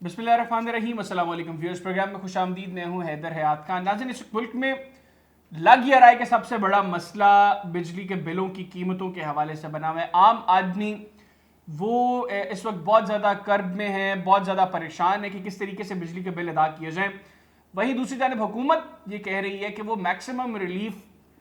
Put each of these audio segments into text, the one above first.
बिस्मिल्लाहिर्रहमानिर्रहीम। अस्सलाम वालेकुम व्यूअर्स, प्रोग्राम में खुशामदीद। मैं हूं हैदर हयात खान। नाज़रीन, इस मुल्क में लग यह रहा है कि सबसे बड़ा मसला बिजली के बिलों की कीमतों के हवाले से बना हुआ है। आम आदमी वो इस वक्त बहुत ज़्यादा कर्ब में है, बहुत ज़्यादा परेशान है कि किस तरीके से बिजली के बिल अदा किए जाएँ। वहीं दूसरी जानब हुकूमत ये कह रही है कि वो मैक्सिमम रिलीफ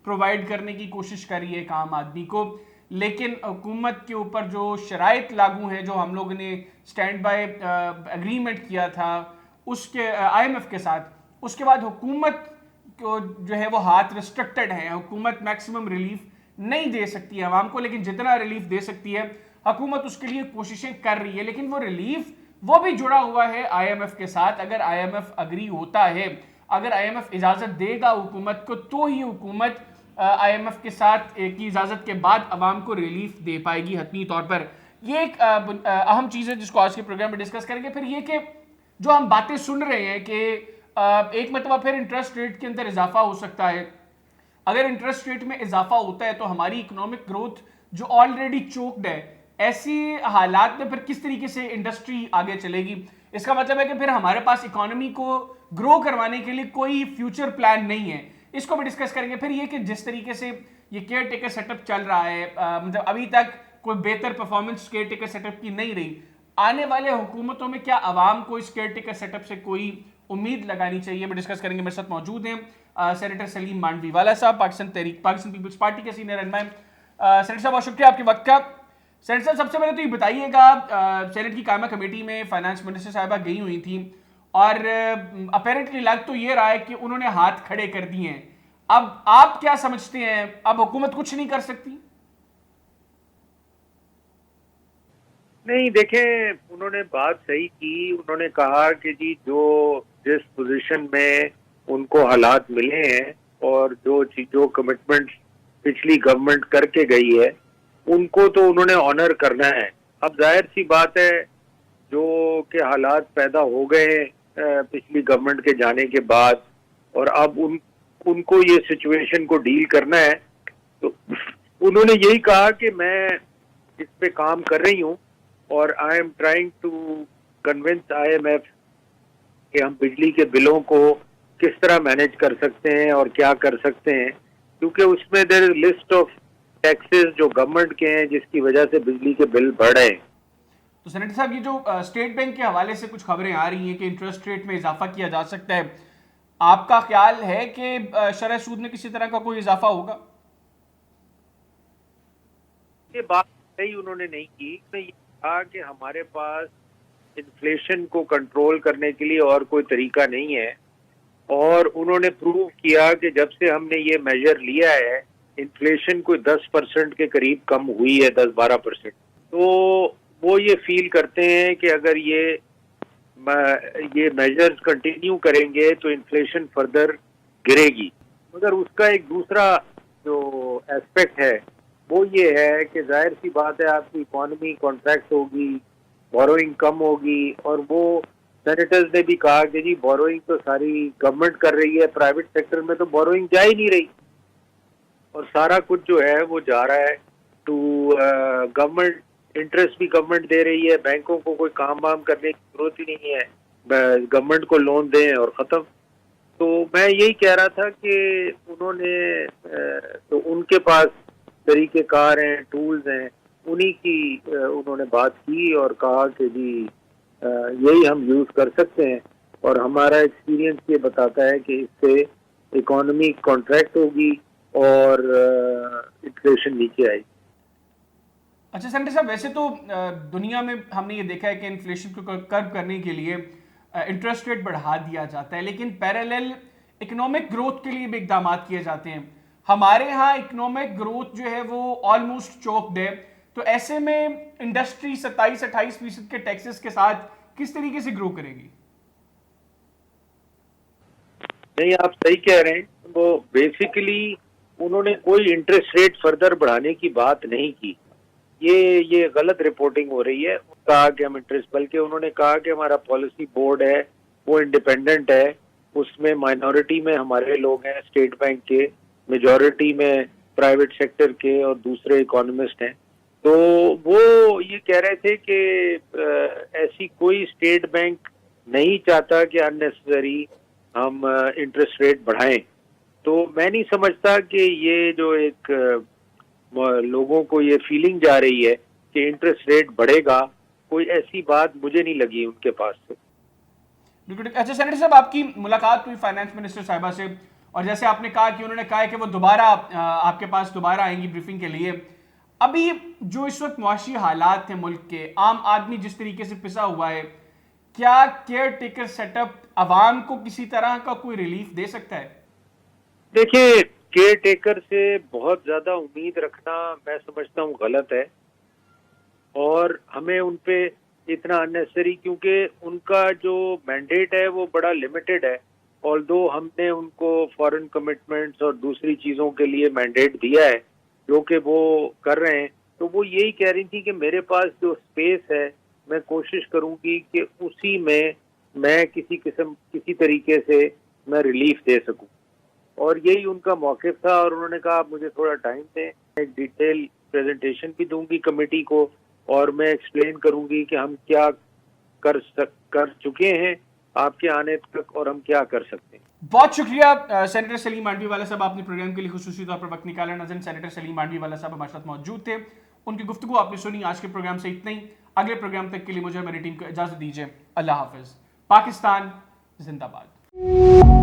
प्रोवाइड करने की कोशिश कर रही है एक आम आदमी को, लेकिन हुकूमत के ऊपर जो शराइत लागू हैं, जो हम लोगों ने स्टैंड बाय एग्रीमेंट किया था उसके IMF के साथ, उसके बाद हुकूमत को जो है वो हाथ रिस्ट्रिक्टेड है। हुकूमत मैक्सिमम रिलीफ नहीं दे सकती है आवाम को, लेकिन जितना रिलीफ दे सकती है हुकूमत उसके लिए कोशिशें कर रही है। लेकिन वो रिलीफ वो भी जुड़ा हुआ है IMF के साथ। अगर IMF अग्री होता है, अगर IMF इजाज़त देगा हुकूमत को, तो ही हुकूमत IMF के साथ की इजाज़त के बाद अवाम को रिलीफ दे पाएगी हतमी तौर पर। ये एक अहम चीज़ है जिसको आज के प्रोग्राम में डिस्कस करेंगे। फिर ये कि जो हम बातें सुन रहे हैं कि एक मतलब फिर इंटरेस्ट रेट के अंदर इजाफा हो सकता है। अगर इंटरेस्ट रेट में इजाफा होता है तो हमारी इकोनॉमिक ग्रोथ जो ऑलरेडी चोक्ड है, ऐसी हालात में फिर किस तरीके से इंडस्ट्री आगे चलेगी। इसका मतलब है कि फिर हमारे पास इकोनॉमी को ग्रो करवाने के लिए कोई फ्यूचर प्लान नहीं है। इसको भी डिस्कस करेंगे। फिर ये कि जिस तरीके से ये केयर टेकर सेटअप चल रहा है, मतलब अभी तक कोई बेहतर परफॉर्मेंस केयर टेकर सेटअप की नहीं रही। आने वाले हुकूमतों में क्या आवाम को इस केयर टेकर सेटअप से कोई उम्मीद लगानी चाहिए, मैं डिस्कस करेंगे। मेरे साथ मौजूद हैं सेनेटर सलीम मांडवीवाला साहब, पाकिस्तान पीपल्स पार्टी के सीनियर रहनुमा। सेनेटर साहब, बहुत शुक्रिया आपके वक्त का। सेनेटर साहब, सबसे पहले तो ये बताइएगा, सेनेट की कायमा कमेटी में फाइनेंस मिनिस्टर साहिबा गई हुई थी और अपेरेंटली लग तो ये रहा है कि उन्होंने हाथ खड़े कर दिए हैं। अब आप क्या समझते हैं, अब हुकूमत कुछ नहीं कर सकती? नहीं, देखें, उन्होंने बात सही की। उन्होंने कहा कि जी जिस पोजीशन में उनको हालात मिले हैं और जो कमिटमेंट पिछली गवर्नमेंट करके गई है उनको तो उन्होंने ऑनर करना है। अब जाहिर सी बात है जो कि हालात पैदा हो गए पिछली गवर्नमेंट के जाने के बाद, और अब उनको ये सिचुएशन को डील करना है। तो उन्होंने यही कहा कि मैं इस पे काम कर रही हूँ और I am trying to convince IMF कि हम बिजली के बिलों को किस तरह मैनेज कर सकते हैं और क्या कर सकते हैं, क्योंकि उसमें there is list of taxes जो गवर्नमेंट के हैं जिसकी वजह से बिजली के बिल बढ़ रहे हैं। तो सेनेटर साहब, ये जो स्टेट बैंक के हवाले से कुछ खबरें आ रही हैं कि इंटरेस्ट रेट में इजाफा किया जा सकता है, आपका ख्याल है कि शरह सूद में किसी तरह का कोई इजाफा होगा? ये बात सही उन्होंने नहीं की। उन्होंने ये कहा कि हमारे पास इन्फ्लेशन को कंट्रोल करने के लिए और कोई तरीका नहीं है, और उन्होंने प्रूव किया कि जब से हमने ये मेजर लिया है इन्फ्लेशन कोई 10% के करीब कम हुई है, 10-12%। तो वो ये फील करते हैं कि अगर ये मेजर्स कंटिन्यू करेंगे तो इन्फ्लेशन फर्दर गिरेगी। मगर उसका एक दूसरा जो एस्पेक्ट है वो ये है कि जाहिर सी बात है आपकी इकोनॉमी कॉन्ट्रैक्ट होगी, बोरोइंग कम होगी, और वो सेनेटर्स ने भी कहा कि जी बोरोइंग तो सारी गवर्नमेंट कर रही है, प्राइवेट सेक्टर में तो बोरोइंग जा ही नहीं रही, और सारा कुछ जो है वो जा रहा है टू गवर्नमेंट। इंटरेस्ट भी गवर्नमेंट दे रही है, बैंकों को कोई काम वाम करने की जरूरत ही नहीं है, गवर्नमेंट को लोन दें और ख़त्म। तो मैं यही कह रहा था कि उन्होंने तो उनके पास तरीक़ेकार हैं, टूल्स हैं, उन्हीं की उन्होंने बात की और कहा कि जी यही हम यूज़ कर सकते हैं, और हमारा एक्सपीरियंस ये बताता है कि इससे इकोनॉमी कॉन्ट्रैक्ट होगी और इन्फ्लेशन नीचे आएगी। अच्छा सेनेटर साहब, वैसे तो दुनिया में हमने ये देखा है कि इन्फ्लेशन को कर्ब करने के लिए इंटरेस्ट रेट बढ़ा दिया जाता है, लेकिन पैरेलल इकोनॉमिक ग्रोथ के लिए भी इकदाम किए जाते हैं। हमारे यहाँ इकोनॉमिक ग्रोथ जो है वो ऑलमोस्ट चोक्ड है। तो ऐसे में इंडस्ट्री 27-28% के टैक्सेस के साथ किस तरीके से ग्रो करेगी? नहीं, आप सही कह रहे हैं। वो बेसिकली उन्होंने कोई इंटरेस्ट रेट फर्दर बढ़ाने की बात नहीं की। ये गलत रिपोर्टिंग हो रही है। कहा कि हम इंटरेस्ट, बल्कि उन्होंने कहा कि हमारा पॉलिसी बोर्ड है वो इंडिपेंडेंट है, उसमें माइनॉरिटी में हमारे लोग हैं स्टेट बैंक के, मेजॉरिटी में प्राइवेट सेक्टर के और दूसरे इकोनॉमिस्ट हैं। तो वो ये कह रहे थे कि ऐसी कोई स्टेट बैंक नहीं चाहता कि अननेसेसरी हम इंटरेस्ट रेट बढ़ाएं। तो मैं नहीं समझता कि ये जो एक लोगों को ये फीलिंग जा रही है कि इंटरेस्ट रेट बढ़ेगा, कोई ऐसी बात मुझे नहीं लगी उनके पास से। बिल्कुल ठीक। अच्छा सेनेटर साहब, आपकी मुलाकात हुई फाइनेंस मिनिस्टर साहिबा से, और जैसे आपने कहा कि उन्होंने कहा कि वो दोबारा आपके पास दोबारा आएंगी ब्रीफिंग के लिए। अभी जो इस वक्त मुआशी हालात हैं मुल्क के, आम आदमी जिस तरीके से पिसा हुआ है, क्या केयर टेकर सेटअप अवाम को किसी तरह का कोई रिलीफ दे सकता है? देखिए, केयर टेकर से बहुत ज्यादा उम्मीद रखना मैं समझता हूँ गलत है, और हमें उनपे इतना अननेसेसरी, क्योंकि उनका जो मैंडेट है वो बड़ा लिमिटेड है। ऑल्दो हमने उनको फॉरेन कमिटमेंट्स और दूसरी चीजों के लिए मैंडेट दिया है जो कि वो कर रहे हैं, तो वो यही कह रही थी कि मेरे पास जो स्पेस है मैं कोशिश करूंगी कि उसी में मैं किसी तरीके से मैं रिलीफ दे सकूं, और यही उनका मौक़िफ़ था। और उन्होंने कहा आप मुझे थोड़ा टाइम दें, एक डिटेल प्रेजेंटेशन भी दूंगी कमेटी को, और मैं एक्सप्लेन करूंगी कि हम क्या कर चुके हैं आपके आने तक और हम क्या कर सकते हैं। बहुत शुक्रिया सेनेटर सलीम मांडवी वाला साहब, आपने प्रोग्राम के लिए खुसूसी तौर पर वक्त निकाला। नाज़रीन, सेनेटर सलीम मांडवी वाला साहब हमारे साथ मौजूद थे, उनकी गुफ्तगू आपने सुनी। आज के प्रोग्राम से इतना ही। अगले प्रोग्राम तक के लिए मुझे और मेरी टीम को इजाजत दीजिए। अल्लाह हाफिज। पाकिस्तान जिंदाबाद।